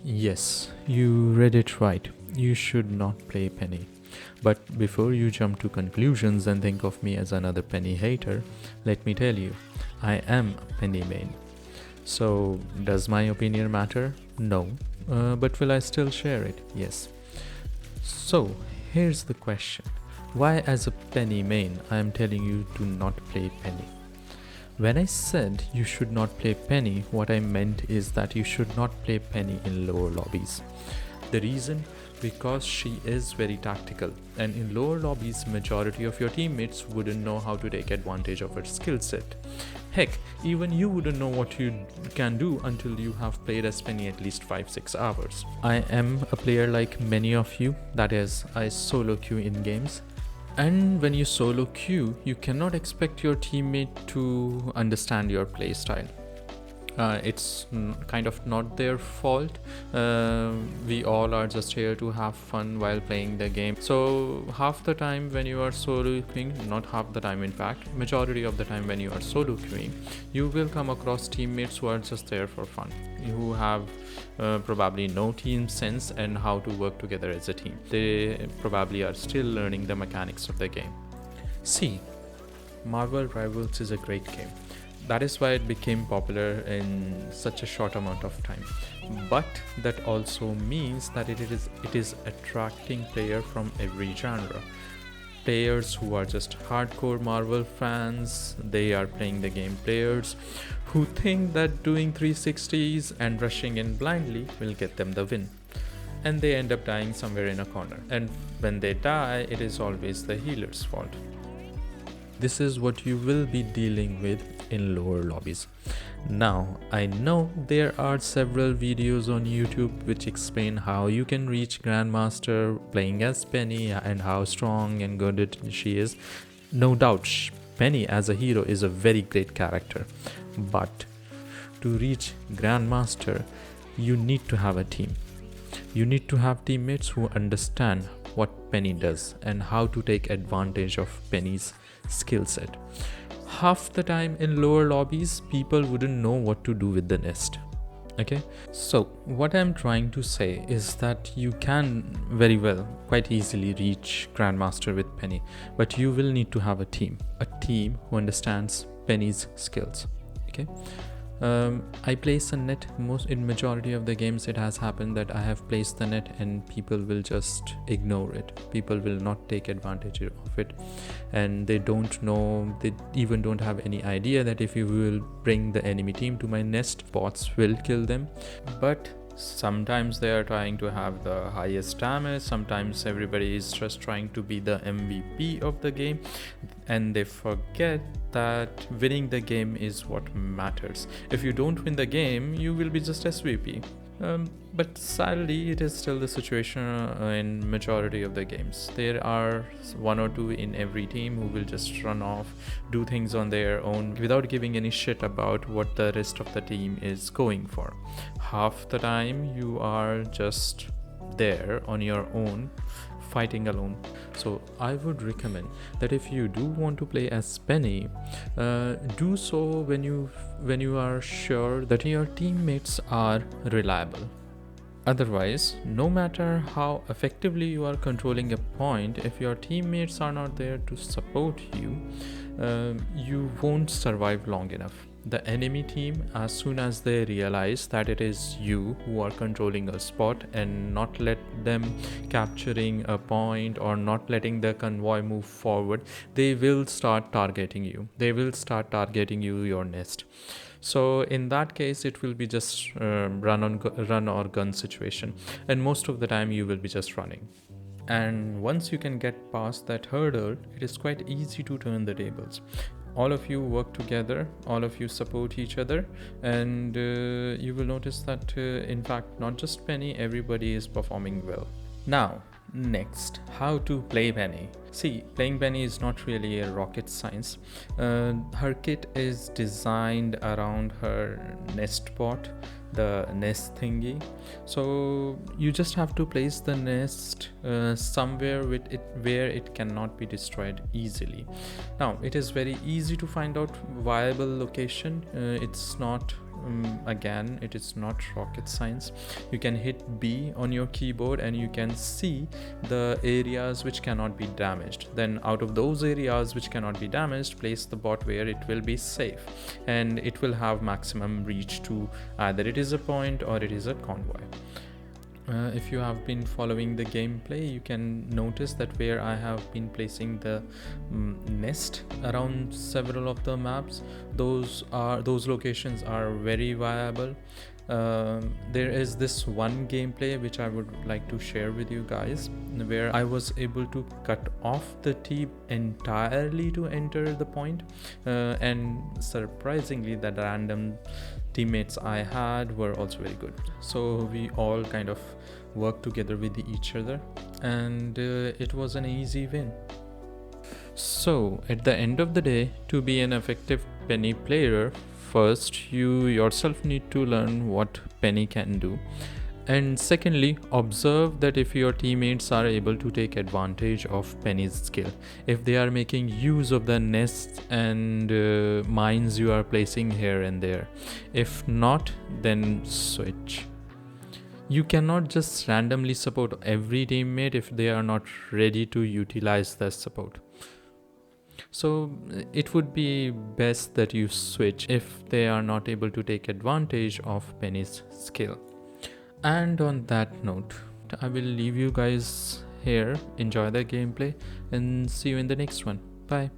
Yes, you read it right. You should not play Penny. But before you jump to conclusions and think of me as another Penny hater, let me tell you, I am a Penny main. So, does my opinion matter? No. But will I still share it? Yes. So, here's the question. Why, as a Penny main, I am telling you to not play Penny? When I said you should not play Penny, what I meant is that you should not play Penny in lower lobbies. The reason? Because she is very tactical, and in lower lobbies, majority of your teammates wouldn't know how to take advantage of her skill set. Heck, even you wouldn't know what you can do until you have played as Penny at least 5-6 hours. I am a player like many of you, that is, I solo queue in games. And when you solo queue, you cannot expect your teammate to understand your playstyle. It's kind of not their fault. We all are just here to have fun while playing the game. So half the time when you are solo queuing, not half the time in fact, majority of the time when you are solo queuing, you will come across teammates who are just there for fun, who have probably no team sense and how to work together as a team. They probably are still learning the mechanics of the game. See, Marvel Rivals is a great game. That is why it became popular in such a short amount of time. But that also means that it is attracting players from every genre. Players who are just hardcore Marvel fans, they are playing the game. Players who think that doing 360s and rushing in blindly will get them the win. And they end up dying somewhere in a corner. And when they die, it is always the healer's fault. This is what you will be dealing with in lower lobbies. Now, I know there are several videos on YouTube which explain how you can reach Grandmaster playing as Penny and how strong and good she is. No doubt, Penny as a hero is a very great character. But to reach Grandmaster, you need to have a team. You need to have teammates who understand what Penny does and how to take advantage of Penny's skill set. Half the time in lower lobbies, people wouldn't know what to do with the nest. Okay, so what I'm trying to say is that you can very well quite easily reach Grandmaster with Penny, but you will need to have a team who understands Penny's skills. Okay, I place a net. In majority of the games it has happened that I have placed the net and people will just ignore it. People will not take advantage of it, and they don't know, they even don't have any idea that if you will bring the enemy team to my nest, bots will kill them. But sometimes they are trying to have the highest damage, sometimes everybody is just trying to be the MVP of the game, and they forget that winning the game is what matters. If you don't win the game, you will be just SVP. But sadly, it is still the situation in majority of the games. There are one or two in every team who will just run off, do things on their own without giving any shit about what the rest of the team is going for. Half the time you are just there on your own, fighting alone. So I would recommend that if you do want to play as Penny, do so when you are sure that your teammates are reliable. Otherwise, no matter how effectively you are controlling a point, if your teammates are not there to support you, you won't survive long enough. The enemy team, as soon as they realize that it is you who are controlling a spot and not let them capturing a point or not letting the convoy move forward, they will start targeting you. They will start targeting your nest. So in that case, it will be just run or gun situation, and most of the time you will be just running. And once you can get past that hurdle, it is quite easy to turn the tables. All of you work together, all of you support each other, and you will notice that in fact, not just Penny, everybody is performing well. Now, next, how to play Penny. See, playing Penny is not really a rocket science. Her kit is designed around her nest bot, the nest thingy. So you just have to place the nest somewhere where it cannot be destroyed easily. Now, it is very easy to find out viable location. It's not again, it is not rocket science. You can hit B on your keyboard and you can see the areas which cannot be damaged. Then out of those areas which cannot be damaged, place the bot where it will be safe, and it will have maximum reach to either it is a point or it is a convoy. If you have been following the gameplay, you can notice that where I have been placing the nest around several of the maps, those locations are very viable. There is this one gameplay which I would like to share with you guys, where I was able to cut off the T entirely to enter the point, and surprisingly the random teammates I had were also very good. So we all kind of worked together with each other, and it was an easy win. So at the end of the day, to be an effective Penny player, first you yourself need to learn what Penny can do, and secondly, observe that if your teammates are able to take advantage of Penny's skill, if they are making use of the nests and mines you are placing here and there. If not, then switch. You cannot just randomly support every teammate if they are not ready to utilize the support. So it would be best that you switch if they are not able to take advantage of Penny's skill. And on that note, I will leave you guys here. Enjoy the gameplay and see you in the next one. Bye.